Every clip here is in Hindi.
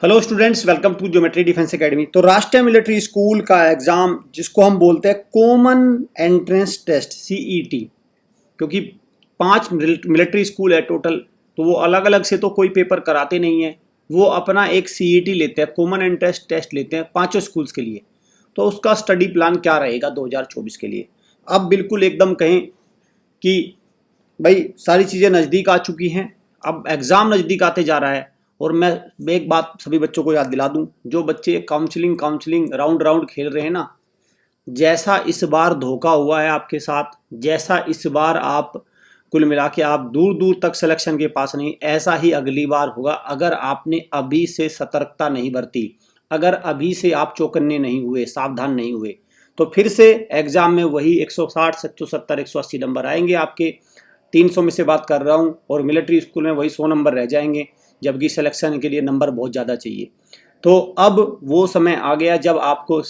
Hello students, welcome to geometry defence academy. तो राष्ट्रीय मिलिट्री स्कूल का एग्जाम जिसको हम बोलते हैं कॉमन एंट्रेंस टेस्ट सीईटी, क्योंकि 5 मिलिट्री स्कूल है टोटल, तो वो अलग अलग से तो कोई पेपर कराते नहीं है। वो अपना एक सीईटी लेते हैं, कॉमन एंट्रेंस टेस्ट लेते हैं पांचों स्कूल्स के लिए। तो उसका स्टडी प्लान क्या रहेगा 2024 के लिए। अब बिल्कुल एकदम कहें कि भाई सारी चीज़ें नज़दीक आ चुकी हैं, अब एग्ज़ाम नज़दीक आते जा रहा है। और मैं एक बात सभी बच्चों को याद दिला दूं, जो बच्चे काउंसलिंग राउंड राउंड खेल रहे हैं ना, जैसा इस बार धोखा हुआ है आपके साथ, जैसा इस बार आप कुल मिला के आप दूर दूर तक सिलेक्शन के पास नहीं, ऐसा ही अगली बार होगा अगर आपने अभी से सतर्कता नहीं बरती, अगर अभी से आप चौकन्ने नहीं हुए, सावधान नहीं हुए, तो फिर से एग्जाम में वही 160 170 180 नंबर आएंगे आपके। 300 में से बात कर रहा हूँ, और मिलिट्री स्कूल में वही 100 नंबर रह जाएंगे, जबकि सिलेक्शन के लिए नंबर बहुत ज़्यादा चाहिए। तो अब वो समय आ गया जब आपको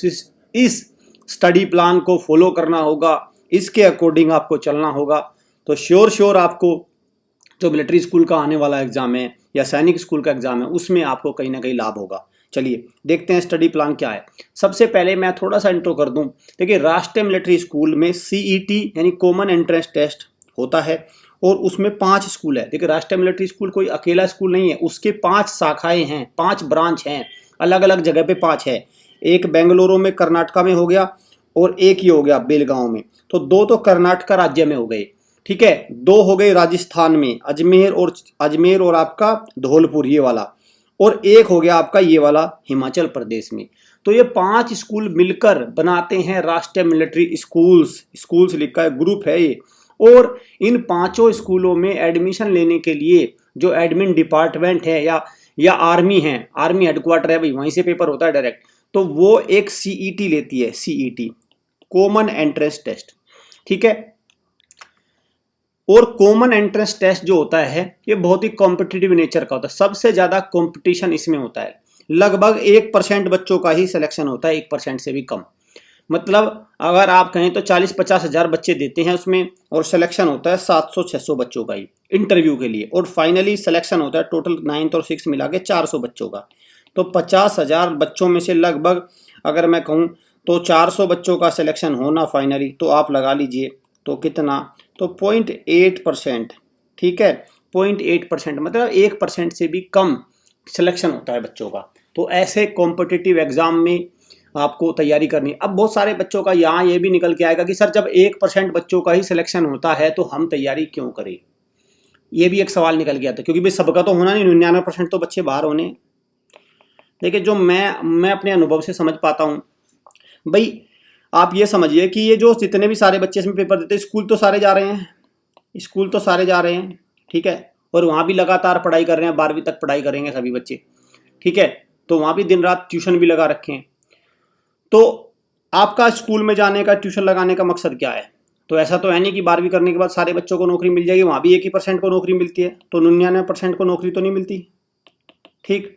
इस स्टडी प्लान को फॉलो करना होगा, इसके अकॉर्डिंग आपको चलना होगा। तो श्योर आपको जो मिलिट्री स्कूल का आने वाला एग्जाम है या सैनिक स्कूल का एग्जाम है, उसमें आपको कहीं ना कहीं लाभ होगा। चलिए देखते हैं स्टडी प्लान क्या है। सबसे पहले मैं थोड़ा सा इंट्रो कर दूं। देखिए, राष्ट्रीय मिलिट्री स्कूल में सीईटी यानी कॉमन एंट्रेंस टेस्ट होता है, और उसमें 5 स्कूल है। देखिए, राष्ट्रीय मिलिट्री स्कूल कोई अकेला स्कूल नहीं है, उसके 5 शाखाएं हैं, 5 ब्रांच हैं, अलग अलग जगह पे 5 है। एक बेंगलुरु में कर्नाटका में हो गया, और एक ही हो गया बेलगांव में। तो 2 तो कर्नाटका राज्य में हो गए, ठीक है। 2 हो गए राजस्थान में, अजमेर और आपका धौलपुर ये वाला, और एक हो गया आपका ये वाला हिमाचल प्रदेश में। तो ये 5 स्कूल मिलकर बनाते हैं राष्ट्रीय मिलिट्री स्कूल्स लिखा है, ग्रुप है ये। और इन 5 स्कूलों में एडमिशन लेने के लिए जो एडमिन डिपार्टमेंट है या आर्मी है, आर्मी हेडक्वार्टर है भाई, वहीं से पेपर होता है डायरेक्ट। तो वो एक सीईटी लेती है, सीईटी कॉमन एंट्रेंस टेस्ट, ठीक है। और कॉमन एंट्रेंस टेस्ट जो होता है ये बहुत ही कॉम्पिटिटिव नेचर का होता है, सबसे ज्यादा कंपटीशन इसमें होता है। लगभग 1% बच्चों का ही सिलेक्शन होता है, 1% से भी कम। मतलब अगर आप कहें तो 40-50 हजार बच्चे देते हैं उसमें, और सिलेक्शन होता है 700-600 बच्चों का ही इंटरव्यू के लिए, और फाइनली सिलेक्शन होता है टोटल 9th और 6th मिला के 400 बच्चों का। तो 50,000 बच्चों में से लगभग अगर मैं कहूँ तो 400 बच्चों का सिलेक्शन होना फाइनली, तो आप लगा लीजिए तो कितना, तो 0.8%, ठीक है। 0.8% मतलब 1% से भी कम सिलेक्शन होता है बच्चों का। तो ऐसे कॉम्पिटिटिव एग्जाम में आपको तैयारी करनी है। अब बहुत सारे बच्चों का यहाँ ये भी निकल के आएगा कि सर जब 1% बच्चों का ही सिलेक्शन होता है तो हम तैयारी क्यों करें। ये भी एक सवाल निकल गया था, क्योंकि भाई सबका तो होना नहीं, 99% तो बच्चे बाहर होने। देखिए, जो मैं अपने अनुभव से समझ पाता हूँ भाई, आप ये समझिए कि ये जो जितने भी सारे बच्चे इसमें पेपर देते हैं, स्कूल तो सारे जा रहे हैं, ठीक है। और वहाँ भी लगातार पढ़ाई कर रहे हैं, 12वीं तक पढ़ाई करेंगे सभी बच्चे, ठीक है। तो वहाँ भी दिन रात ट्यूशन भी लगा रखे हैं। तो आपका स्कूल में जाने का, ट्यूशन लगाने का मकसद क्या है। तो ऐसा तो है नहीं कि 12वीं करने के बाद सारे बच्चों को नौकरी मिल जाएगी, वहाँ भी 1% को नौकरी मिलती है, तो 99% को नौकरी तो नहीं मिलती, ठीक।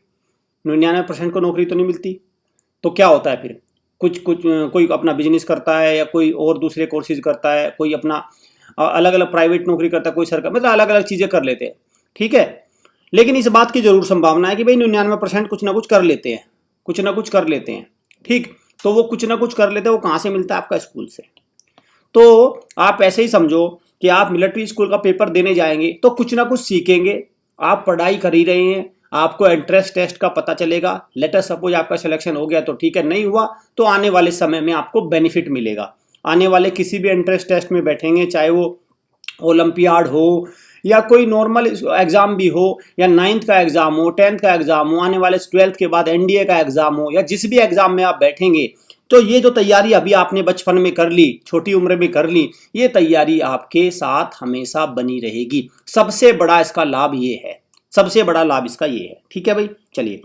99% को नौकरी तो नहीं मिलती। तो क्या होता है फिर, कोई अपना बिजनेस करता है, या कोई और दूसरे कोर्सेज करता है, कोई अपना अलग अलग प्राइवेट नौकरी करता है, कोई सरकार, मतलब अलग अलग चीज़ें कर लेते हैं, ठीक है। लेकिन इस बात की जरूर संभावना है कि भाई 99% कुछ ना कुछ कर लेते हैं, ठीक। तो वो कुछ ना कुछ कर लेते हैं, वो कहाँ से मिलता है, आपका स्कूल से। तो आप ऐसे ही समझो कि आप मिलिट्री स्कूल का पेपर देने जाएंगे तो कुछ ना कुछ सीखेंगे। आप पढ़ाई कर ही रहे हैं, आपको एंट्रेंस टेस्ट का पता चलेगा। लेटर सपोज आपका सिलेक्शन हो गया तो ठीक है, नहीं हुआ तो आने वाले समय में आपको बेनिफिट मिलेगा। आने वाले किसी भी एंट्रेंस टेस्ट में बैठेंगे, चाहे वो ओलंपियाड हो या कोई नॉर्मल एग्जाम भी हो, या 9th का एग्जाम हो, 10th का एग्जाम हो, आने वाले 12th के बाद एनडीए का एग्जाम हो, या जिस भी एग्जाम में आप बैठेंगे, तो ये जो तैयारी अभी आपने बचपन में कर ली, छोटी उम्र में कर ली, ये तैयारी आपके साथ हमेशा बनी रहेगी। सबसे बड़ा इसका लाभ ये है, सबसे बड़ा लाभ इसका ये है, ठीक है भाई। चलिए,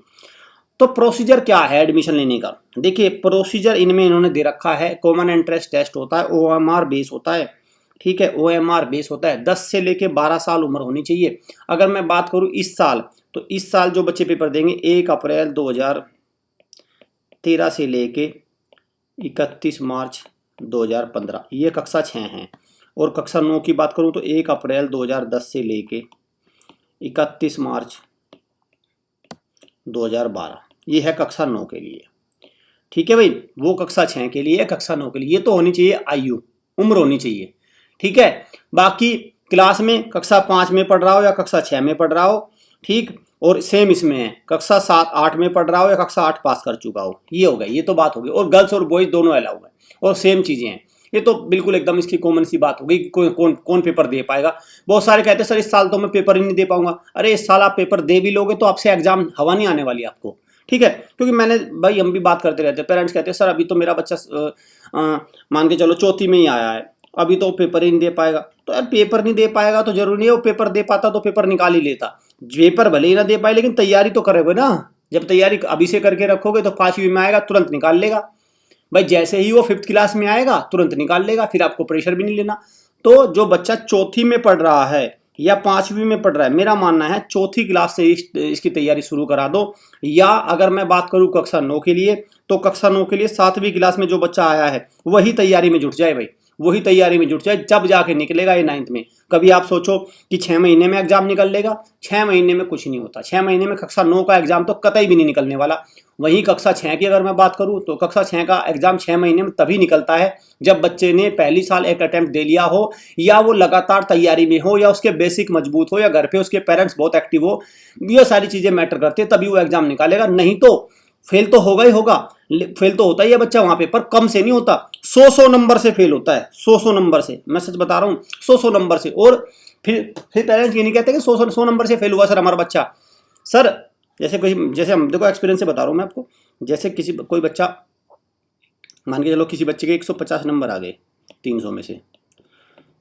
तो प्रोसीजर क्या है एडमिशन लेने का। देखिए, प्रोसीजर इनमें इन्होंने दे रखा है। कॉमन एंट्रेंस टेस्ट होता है, ओएमआर बेस होता है, ठीक है। ओएमआर बेस होता है, 10 से लेके 12 साल उम्र होनी चाहिए। अगर मैं बात करूं इस साल, तो इस साल जो बच्चे पेपर देंगे 1 अप्रैल 2013 से लेके 31 मार्च 2015, ये कक्षा 6 हैं। और कक्षा 9 की बात करूं तो 1 अप्रैल 2010 से लेके 31 मार्च 2012, ये है कक्षा 9 के लिए। ठीक है भाई, वो कक्षा 6 के लिए, कक्षा 9 के लिए। ये तो होनी चाहिए आयु, उम्र होनी चाहिए। ठीक है, बाकी क्लास में कक्षा 5 में पढ़ रहा हो या कक्षा 6 में पढ़ रहा हो, ठीक, और सेम इसमें है कक्षा 7 8 में पढ़ रहा हो या कक्षा 8 पास कर चुका हो, ये हो गया, ये तो बात हो गई। और गर्ल्स और बॉयज दोनों अलाउ है और सेम चीजें हैं। ये तो बिल्कुल एकदम इसकी कॉमन सी बात हो गई। कौन पेपर दे पाएगा। बहुत सारे कहते हैं सर इस साल तो मैं पेपर ही नहीं दे पाऊंगा। अरे इस साल आप पेपर दे भी लोगे तो आपसे एग्जाम हवा नहीं आने वाली आपको। ठीक है, क्योंकि मैंने भाई हम भी बात करते रहते हैं, पेरेंट्स कहते हैं सर अभी तो मेरा बच्चा मान के चलो चौथी में ही आया है, अभी तो पेपर ही नहीं दे पाएगा। तो यार पेपर नहीं दे पाएगा तो जरूरी नहीं है वो पेपर दे पाता तो पेपर निकाल ही लेता। पेपर भले ही ना दे पाए लेकिन तैयारी तो करोगे ना। जब तैयारी अभी से करके रखोगे तो 5वीं में आएगा तुरंत निकाल लेगा भाई। जैसे ही वो 5th क्लास में आएगा तुरंत निकाल लेगा, फिर आपको प्रेशर भी नहीं लेना। तो जो बच्चा चौथी में पढ़ रहा है या 5वीं में पढ़ रहा है, मेरा मानना है चौथी क्लास से इसकी तैयारी शुरू करा दो। या अगर मैं बात करूं कक्षा 9 के लिए, तो कक्षा 9 के लिए 7वीं क्लास में जो बच्चा आया है वही तैयारी में जुट जाए भाई, वही तैयारी में जुट जाए, जब जाके निकलेगा ये 9th में। कभी आप सोचो कि 6 महीने में एग्जाम निकल लेगा, 6 महीने में कुछ नहीं होता। 6 महीने में कक्षा 9 का एग्जाम तो कतई भी नहीं निकलने वाला। वहीं कक्षा 6 की अगर मैं बात करूं तो कक्षा 6 का एग्जाम 6 महीने में तभी निकलता है जब बच्चे ने पहली साल एक अटेम्प्ट दे लिया हो, या वो लगातार तैयारी में हो, या उसके बेसिक मजबूत हो, या घर पे उसके पेरेंट्स बहुत एक्टिव हो। ये सारी चीजें मैटर करती है, तभी वो एग्जाम निकालेगा। नहीं तो फेल तो होगा ही होगा, फेल तो होता ही है बच्चा वहां पे, पर कम से नहीं होता, 100 नंबर से फेल होता है। 100 नंबर से, मैं सच बता रहा हूँ, 100 नंबर से। और फिर पेरेंट्स ये नहीं कहते कि 100 नंबर से फेल हुआ सर हमारा बच्चा। सर जैसे हम देखो एक्सपीरियंस से बता रहा हूँ मैं आपको, जैसे कोई बच्चा मान के चलो किसी बच्चे के 150 नंबर आ गए 300 में से,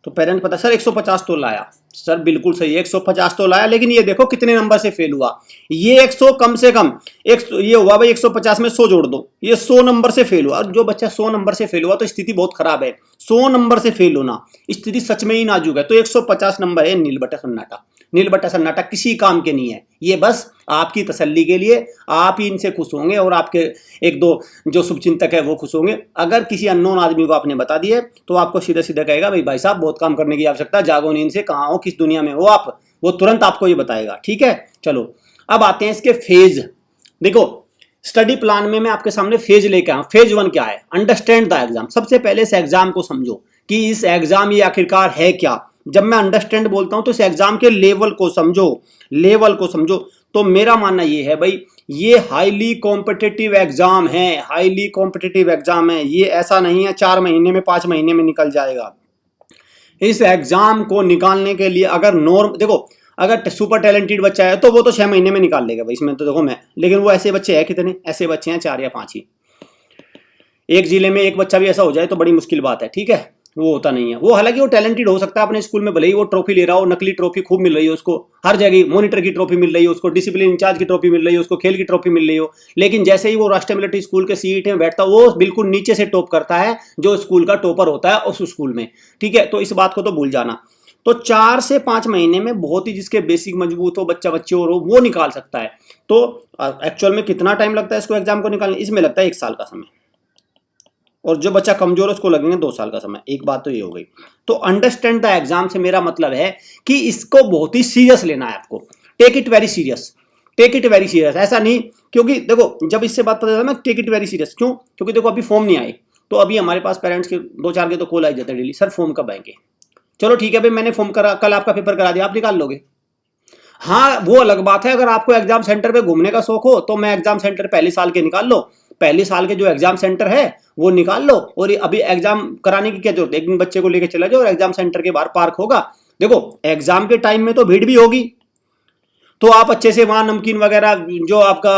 तो पेरेंट पता सर 150 तो लाया, सर बिल्कुल सही है 150 तो लाया, लेकिन ये देखो कितने नंबर से फेल हुआ। ये 100 कम से कम ये हुआ भाई 150 में 100 जोड़ दो, ये 100 नंबर से फेल हुआ। और जो बच्चा 100 नंबर से फेल हुआ तो स्थिति बहुत खराब है। 100 नंबर से फेल होना स्थिति सच में ही नाजुक है। तो 150 नंबर है नील बटा सन्नाटा, नील बटा सन्नाटा किसी काम के नहीं है। ये बस आपकी तसल्ली के लिए, आप ही इनसे खुश होंगे और आपके एक दो जो शुभचिंतक है वो खुश होंगे। अगर किसी अननोन आदमी को आपने बता दिया तो आपको सीधा सीधा कहेगा भाई साहब बहुत काम करने की आवश्यकता, जागो नींद से, कहाँ हो, किस दुनिया में हो आप, वो तुरंत आपको ये बताएगा। ठीक है, चलो अब आते हैं इसके फेज। देखो स्टडी प्लान में मैं आपके सामने फेज लेके आया। फेज 1 क्या है? Understand the exam. सबसे पहले इस एग्जाम को समझो कि इस एग्जाम ये आखिरकार है क्या। जब मैं अंडरस्टैंड बोलता हूं तो इस एग्जाम के लेवल को समझो, लेवल को समझो। तो मेरा मानना ये है भाई, ये हाईली कॉम्पिटिटिव एग्जाम है, हाईली कॉम्पिटिटिव एग्जाम है। ये ऐसा नहीं है 4 महीने में 5 महीने में निकल जाएगा। इस एग्जाम को निकालने के लिए अगर देखो अगर सुपर टैलेंटेड बच्चा है तो वो तो 6 महीने में निकाल लेगा भाई, इसमें तो देखो मैं, लेकिन वो ऐसे बच्चे हैं कितने? ऐसे बच्चे हैं 4 या 5 ही। एक जिले में एक बच्चा भी ऐसा हो जाए तो बड़ी मुश्किल बात है। ठीक है, वो होता नहीं है। वो हालांकि वो टैलेंटेड हो सकता है अपने स्कूल में, भले ही वो ट्रॉफी ले रहा हो, नकली ट्रॉफी खूब मिल रही है उसको, हर जगह मॉनिटर की ट्रॉफी मिल रही है उसको, डिसिप्लिन इंचार्ज की ट्रॉफी मिल रही है उसको, खेल की ट्रॉफी मिल रही हो, लेकिन जैसे ही वो राष्ट्रीय मिलिट्री स्कूल के सीईटी में बैठता है वो बिल्कुल नीचे से टॉप करता है जो स्कूल का टॉपर होता है उस स्कूल में। ठीक है, तो इस बात को तो भूल जाना। तो 4 से 5 महीने में बहुत ही जिसके बेसिक मजबूत हो, बच्चा बच्चे और हो, वो निकाल सकता है। तो एक्चुअल में कितना टाइम लगता है इसको एग्जाम को निकालने? इसमें लगता है 1 साल का समय, और जो बच्चा कमजोर है उसको लगेंगे 2 साल का समय। एक बात तो ये हो गई। तो अंडरस्टैंड द एग्जाम से मेरा मतलब है कि इसको बहुत ही सीरियस लेना है आपको। Take it very serious, take it very serious. ऐसा नहीं, क्योंकि देखो जब इससे बात पता चला ना टेक इट वेरी सीरियस, क्यों? क्योंकि देखो अभी फॉर्म नहीं आए, तो अभी हमारे पास पेरेंट्स के 2-4 के तो कॉल आ जाते हैं डेली, सर फॉर्म कब आएंगे? चलो ठीक है भाई, मैंने फॉर्म करा, कल आपका पेपर करा दिया, आप निकाल लोगे। हाँ वो अलग बात है, अगर आपको एग्जाम सेंटर पे घूमने का शौक हो तो मैं एग्जाम सेंटर पहले साल के निकाल लो, पहले साल के जो एग्जाम सेंटर है वो निकाल लो। और अभी एग्जाम कराने की क्या जरूरत है? एक दिन बच्चे को लेकर चला जाओ और एग्जाम सेंटर के बाहर पार्क होगा। देखो एग्जाम के टाइम में तो भीड़ भी होगी, तो आप अच्छे से वहां नमकीन वगैरह जो आपका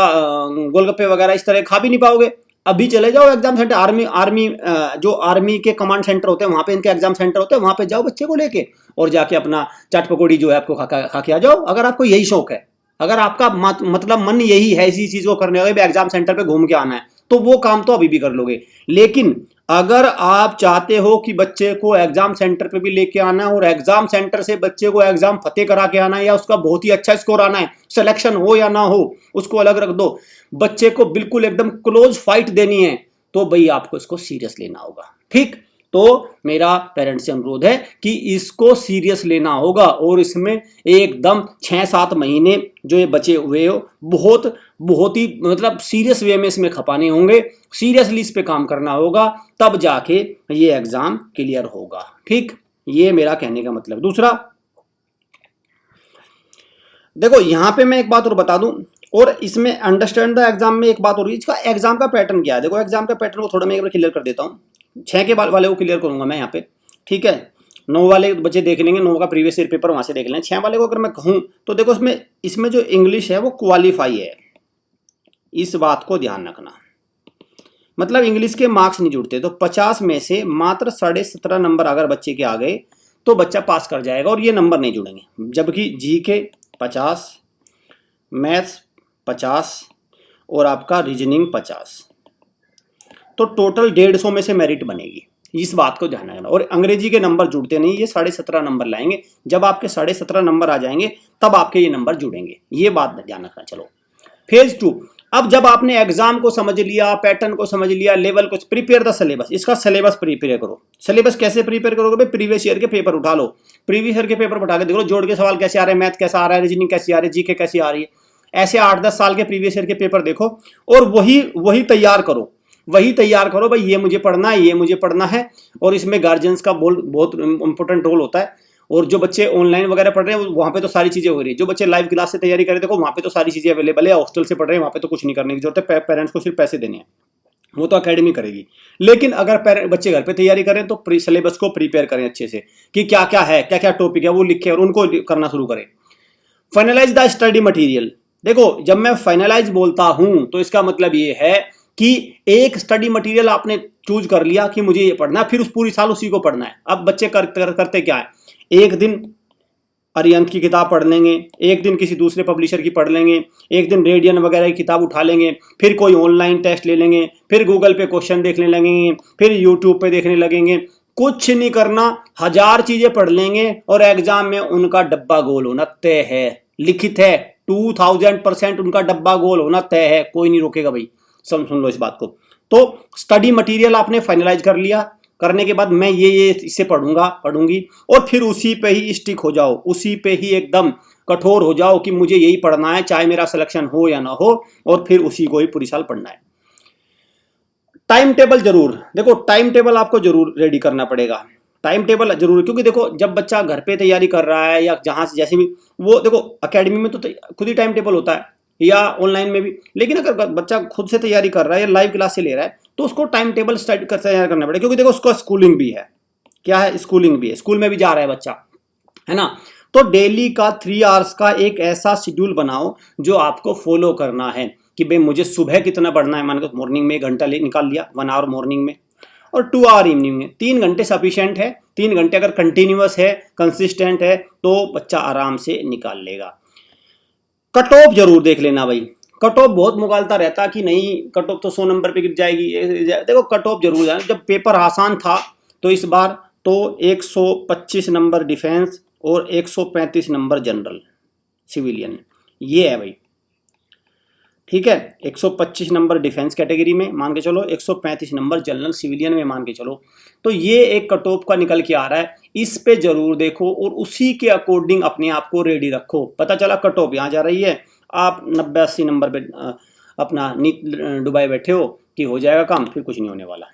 गोलगप्पे वगैरह इस तरह खा भी नहीं पाओगे। अभी चले जाओ एग्जाम सेंटर, जो आर्मी के कमांड सेंटर होते हैं वहां पे इनके एग्जाम सेंटर होते हैं, वहां पे जाओ बच्चे को लेके और जाके अपना चाट पकौड़ी जो है आपको खा के आ जाओ, अगर आपको यही शौक है। अगर आपका मतलब मन यही है इसी चीज को करने का, एग्जाम सेंटर पे घूम के आना है, तो वो काम तो अभी भी कर लोगे। लेकिन अगर आप चाहते हो कि बच्चे को एग्जाम सेंटर पे भी लेके आना है और एग्जाम सेंटर से बच्चे को एग्जाम फतेह करा के आना है, या उसका बहुत ही अच्छा स्कोर आना है, सिलेक्शन हो या ना हो उसको अलग रख दो, बच्चे को बिल्कुल एकदम क्लोज फाइट देनी है, तो भाई आपको इसको सीरियस लेना होगा। ठीक, तो मेरा पेरेंट्स से अनुरोध है कि इसको सीरियस लेना होगा और इसमें एकदम 6-7 महीने जो ये बचे हुए हो बहुत ही मतलब सीरियस वे में इसमें खपाने होंगे, सीरियसली इस पे काम करना होगा, तब जाके ये एग्जाम क्लियर होगा। ठीक, ये मेरा कहने का मतलब। दूसरा देखो यहां पे मैं एक बात और बता दूं, और इसमें अंडरस्टैंड द एग्जाम में एक बात और, इसका एग्जाम का पैटर्न क्या है। देखो एग्जाम का पैटर्न को थोड़ा मैं एक बार क्लियर कर देता हूं। 6 के वाले को क्लियर करूंगा मैं यहाँ पे, ठीक है। 9 वाले बच्चे देख लेंगे, 9 का प्रीवियस ईयर पेपर वहां से देख लेंगे। 6 वाले को अगर मैं कहूँ तो देखो इसमें जो इंग्लिश है वो क्वालिफाई है, इस बात को ध्यान रखना। मतलब इंग्लिश के मार्क्स नहीं जुड़ते, तो 50 में से मात्र 17.5 नंबर अगर बच्चे के आ गए तो बच्चा पास कर जाएगा और ये नंबर नहीं जुड़ेंगे। जबकि जी के 50, मैथ्स 50 और आपका रीजनिंग 50, तो टोटल 150 में से मेरिट बनेगी। इस बात को ध्यान रखना। और अंग्रेजी के नंबर जुड़ते नहीं, ये 17.5 नंबर लाएंगे। जब आपके 17.5 नंबर आ जाएंगे तब आपके ये नंबर जुड़ेंगे, ये बात ध्यान रखना। चलो फेज 2। अब जब आपने एग्जाम को समझ लिया, पैटर्न को समझ लिया, लेवल को, प्रिपेयर द सिलेबस। इसका सिलेबस प्रिपेयर करो। सिलेबस कैसे प्रिपेयर करोगे भाई? प्रीवियस ईयर के पेपर उठा लो, प्रीवियस ईयर के पेपर उठा के देख लो, जोड़ के सवाल कैसे आ रहे हैं, मैथ कैसा आ रहा है, रीजनिंग कैसी आ रही है, जीके कैसी आ रही है। ऐसे 8-10 साल के प्रीवियस ईयर के पेपर देखो और वही तैयार करो, भाई ये मुझे पढ़ना है, ये मुझे पढ़ना है। और इसमें गार्जियंस का बहुत इंपॉर्टेंट रोल होता है। और जो बच्चे ऑनलाइन वगैरह पढ़ रहे हैं वहाँ पे तो सारी चीजें हो रही है। जो बच्चे लाइव क्लास से तैयारी कर रहे हैं, देखो वहाँ पे तो सारी चीजें अवेलेबल है। हॉस्टल से पढ़ रहे हैं, वहाँ पे तो कुछ नहीं करने की जरूरत है, पेरेंट्स को सिर्फ पैसे देने हैं, वो तो अकेडमी करेगी। लेकिन अगर बच्चे घर पे तैयारी करें तो सिलेबस को प्रिपेयर करें अच्छे से, कि क्या क्या है, क्या क्या टॉपिक है, वो लिखे और उनको करना शुरू करें। Finalise the study material. देखो जब मैं फाइनलाइज बोलता हूं तो इसका मतलब ये है कि एक स्टडी मटेरियल आपने चूज कर लिया कि मुझे ये पढ़ना है, फिर उस पूरी साल उसी को पढ़ना है। अब बच्चे करते क्या है, एक दिन अरिहंत की किताब पढ़ लेंगे, एक दिन किसी दूसरे पब्लिशर की पढ़ लेंगे, एक दिन रेडियन वगैरह की किताब उठा लेंगे, फिर कोई ऑनलाइन टेस्ट ले लेंगे, फिर गूगल पे क्वेश्चन देखने लगेंगे, फिर यूट्यूब पे देखने लगेंगे। कुछ नहीं करना, 1000 चीजें पढ़ लेंगे और एग्जाम में उनका डब्बा गोल होना तय है, लिखित है। 2000% उनका डब्बा गोल होना तय है, कोई नहीं रोकेगा भाई। सुन लो इस बात को। तो स्टडी मटेरियल आपने फाइनलाइज कर लिया, करने के बाद मैं ये इसे पढ़ूंगी और फिर उसी पे ही स्टिक हो जाओ, उसी पे ही एकदम कठोर हो जाओ कि मुझे यही पढ़ना है, चाहे मेरा सिलेक्शन हो या ना हो, और फिर उसी को ही पूरी साल पढ़ना है। टाइम टेबल जरूर, देखो टाइम टेबल आपको जरूर रेडी करना पड़ेगा। टाइम टेबल जरूर, क्योंकि देखो जब बच्चा घर पे तैयारी कर रहा है या जहां से जैसे भी, वो देखो अकेडमी में तो खुद ही टाइम टेबल होता है या ऑनलाइन में भी, लेकिन अगर बच्चा खुद से तैयारी कर रहा है या लाइव क्लास से ले रहा है तो उसको टाइम टेबल तैयार करना पड़ेगा। क्योंकि देखो उसको स्कूलिंग भी है, क्या है, स्कूलिंग भी है, स्कूल में भी जा रहा है बच्चा, है ना। तो डेली का 3 आवर्स का एक ऐसा शेड्यूल बनाओ जो आपको फॉलो करना है कि भाई मुझे सुबह कितना पढ़ना है। मान लो मॉर्निंग में 1 घंटा निकाल लिया, 1 आवर मॉर्निंग में और 2 आवर इवनिंग में। 3 घंटे सफिशिएंट है। 3 घंटे अगर कंटिन्यूअस है, कंसिस्टेंट है, तो बच्चा आराम से निकाल लेगा। कट ऑफ जरूर देख लेना भाई। कट ऑफ बहुत मुगालता रहता कि नहीं कट ऑफ तो 100 नंबर पे गिर जाएगी। देखो कट ऑफ जरूर जाए। जब पेपर आसान था तो इस बार तो 125 नंबर डिफेंस और 135 नंबर जनरल सिविलियन, ये है भाई, ठीक है। 125 नंबर डिफेंस कैटेगरी में मान के चलो, 135 नंबर जनरल सिविलियन में मान के चलो। तो ये एक कट ऑफ का निकल के आ रहा है, इस पे जरूर देखो और उसी के अकॉर्डिंग अपने आप को रेडी रखो। पता चला कट ऑफ यहाँ जा रही है, आप 90-80 नंबर पे अपना डुबाए बैठे हो कि हो जाएगा काम, फिर कुछ नहीं होने वाला।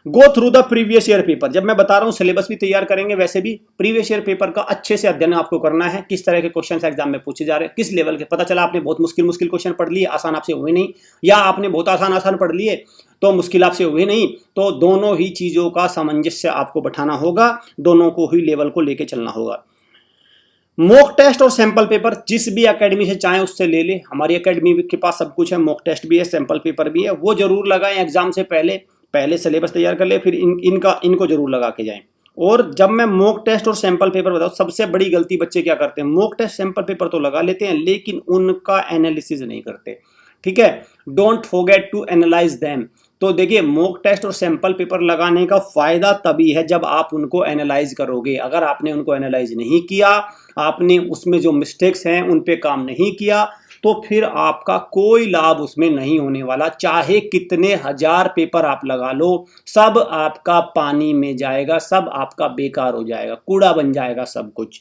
Go through the previous year paper. जब मैं बता रहा हूँ सिलेबस भी तैयार करेंगे, वैसे भी प्रीवियस ईयर पेपर का अच्छे से अध्ययन आपको करना है। किस तरह के क्वेश्चन एग्जाम में पूछे जा रहे हैं, किस लेवल के। पता चला आपने बहुत मुश्किल क्वेश्चन पढ़ लिए, आसान आपसे हुए नहीं, या आपने बहुत आसान पढ़ लिए तो मुश्किल आपसे हुए नहीं। तो दोनों ही चीजों का सामंजस्य आपको बैठाना होगा, दोनों को ही लेवल को लेके चलना होगा। मॉक टेस्ट और सैंपल पेपर जिस भी एकेडमी से चाहे उससे ले ले, हमारी एकेडमी के पास सब कुछ है, मॉक टेस्ट भी है, सैंपल पेपर भी है, वो जरूर लगाएं एग्जाम से पहले सिलेबस तैयार कर ले, फिर इनको जरूर लगा के जाएं। और जब मैं मॉक टेस्ट और सैंपल पेपर बताऊं, सबसे बड़ी गलती बच्चे क्या करते हैं, मॉक टेस्ट सैंपल पेपर तो लगा लेते हैं लेकिन उनका एनालिसिस नहीं करते, ठीक है। Don't forget to analyse them. तो देखिए मॉक टेस्ट और सैंपल पेपर लगाने का फायदा तभी है जब आप उनको एनालाइज करोगे। अगर आपने उनको एनालाइज नहीं किया, आपने उसमें जो मिस्टेक्स हैं उन पे काम नहीं किया, तो फिर आपका कोई लाभ उसमें नहीं होने वाला। चाहे कितने 1000 पेपर आप लगा लो, सब आपका पानी में जाएगा, सब आपका बेकार हो जाएगा, कूड़ा बन जाएगा सब कुछ।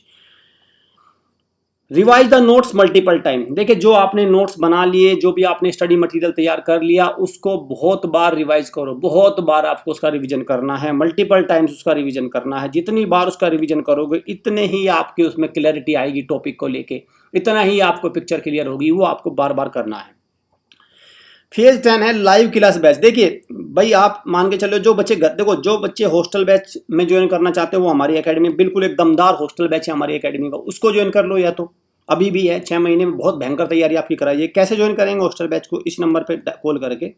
Revise the notes multiple time. देखिए, जो आपने नोट्स बना लिए, जो भी आपने स्टडी मटेरियल तैयार कर लिया, उसको बहुत बार रिवाइज करो, बहुत बार आपको उसका रिवीजन करना है, मल्टीपल टाइम्स उसका रिवीजन करना है। जितनी बार उसका रिवीजन करोगे इतने ही आपके उसमें क्लैरिटी आएगी टॉपिक को लेके, इतना ही आपको पिक्चर क्लियर होगी, वो आपको बार बार करना है। फेज 10 है लाइव क्लास बैच। देखिए भाई, आप मान के चलो, जो बच्चे देखो, जो बच्चे हॉस्टल बैच में ज्वाइन करना चाहते हो वो हमारी एकेडमी, बिल्कुल एक दमदार हॉस्टल बैच है हमारी एकेडमी का, उसको ज्वाइन कर लो। या तो अभी भी है, 6 महीने में बहुत भयंकर तैयारी आपकी कराइए। कैसे ज्वाइन करेंगे हॉस्टल बैच को? इस नंबर पे कॉल करके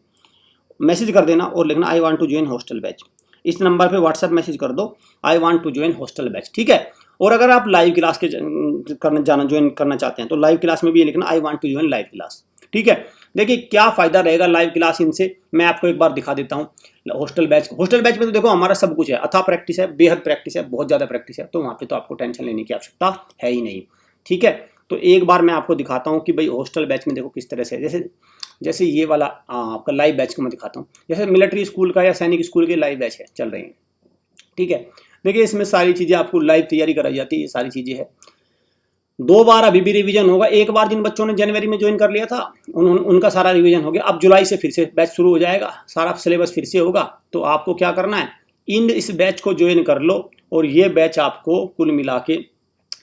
मैसेज कर देना और लिखना I want to join hostel batch. इस नंबर पे व्हाट्सएप मैसेज कर दो I want to join hostel batch, ठीक है। और अगर आप लाइव क्लास के ज्वाइन करना चाहते हैं तो लाइव क्लास में भी ये लिखना I want to join live class, ठीक है। देखिए क्या फायदा रहेगा लाइव क्लास इनसे, मैं आपको एक बार दिखा देता हूँ। हॉस्टल बैच में तो देखो हमारा सब कुछ है, अथा प्रैक्टिस है, बेहद प्रैक्टिस है, बहुत ज़्यादा प्रैक्टिस है, तो वहाँ पे तो आपको टेंशन लेने की आवश्यकता है ही नहीं, ठीक है। तो एक बार मैं आपको दिखाता हूँ कि भाई हॉस्टल बैच में देखो किस तरह से, जैसे ये वाला आपका लाइव बैच को मैं दिखाता हूँ। जैसे मिलिट्री स्कूल का या सैनिक स्कूल के लाइव बैच है चल रहे हैं, ठीक है। देखिए इसमें सारी चीज़ें आपको लाइव तैयारी कराई जाती है, ये सारी चीज़ें है। 2 बार अभी भी रिवीजन होगा। एक बार जिन बच्चों ने जनवरी में ज्वाइन कर लिया था उनका सारा रिवीजन हो गया। अब जुलाई से फिर से बैच शुरू हो जाएगा, सारा सिलेबस फिर से होगा। तो आपको क्या करना है, इस बैच को ज्वाइन कर लो और ये बैच आपको कुल मिला के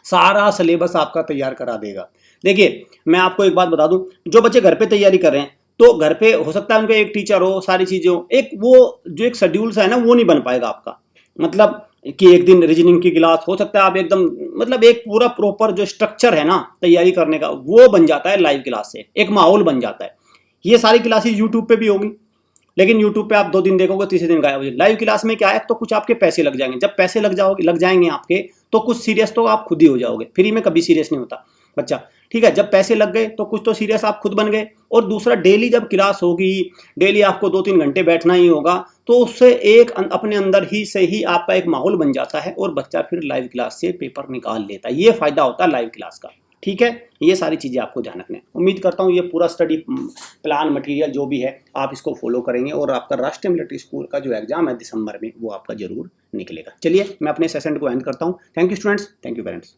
सारा सिलेबस आपका तैयार करा देगा। देखिए मैं आपको एक बात बता दूं, जो बच्चे घर पे तैयारी कर रहे हैं तो घर पे हो सकता है उनका एक टीचर हो, सारी चीज़ें हो, एक वो जो एक शेड्यूल सा है ना वो नहीं बन पाएगा आपका। मतलब कि एक दिन रीजनिंग की क्लास हो सकता है आप एकदम, मतलब एक पूरा प्रॉपर जो स्ट्रक्चर है ना तैयारी करने का वो बन जाता है लाइव क्लास से, एक माहौल बन जाता है। ये सारी क्लासेस यूट्यूब पे भी होगी, लेकिन यूट्यूब पे आप 2 दिन देखोगे, तीसरे दिन गायब हो जाए। लाइव क्लास में क्या है, तो कुछ आपके पैसे लग जाएंगे। जब पैसे लग जाएंगे आपके, तो कुछ सीरियस तो आप खुद ही हो जाओगे। फ्री में कभी सीरियस नहीं होता बच्चा, ठीक है। जब पैसे लग गए तो कुछ तो सीरियस आप खुद बन गए। और दूसरा, डेली जब क्लास होगी, डेली आपको 2-3 घंटे बैठना ही होगा, तो उससे एक अपने अंदर ही से ही आपका एक माहौल बन जाता है और बच्चा फिर लाइव क्लास से पेपर निकाल लेता है। ये फायदा होता है लाइव क्लास का, ठीक है। ये सारी चीज़ें आपको ध्यान रखना है। उम्मीद करता हूँ ये पूरा स्टडी प्लान मटेरियल जो भी है आप इसको फॉलो करेंगे और आपका राष्ट्रीय मिलिट्री स्कूल का जो एग्जाम है दिसंबर में वो आपका जरूर निकलेगा। चलिए मैं अपने सेशन को एंड करता हूँ। Thank you students, thank you parents.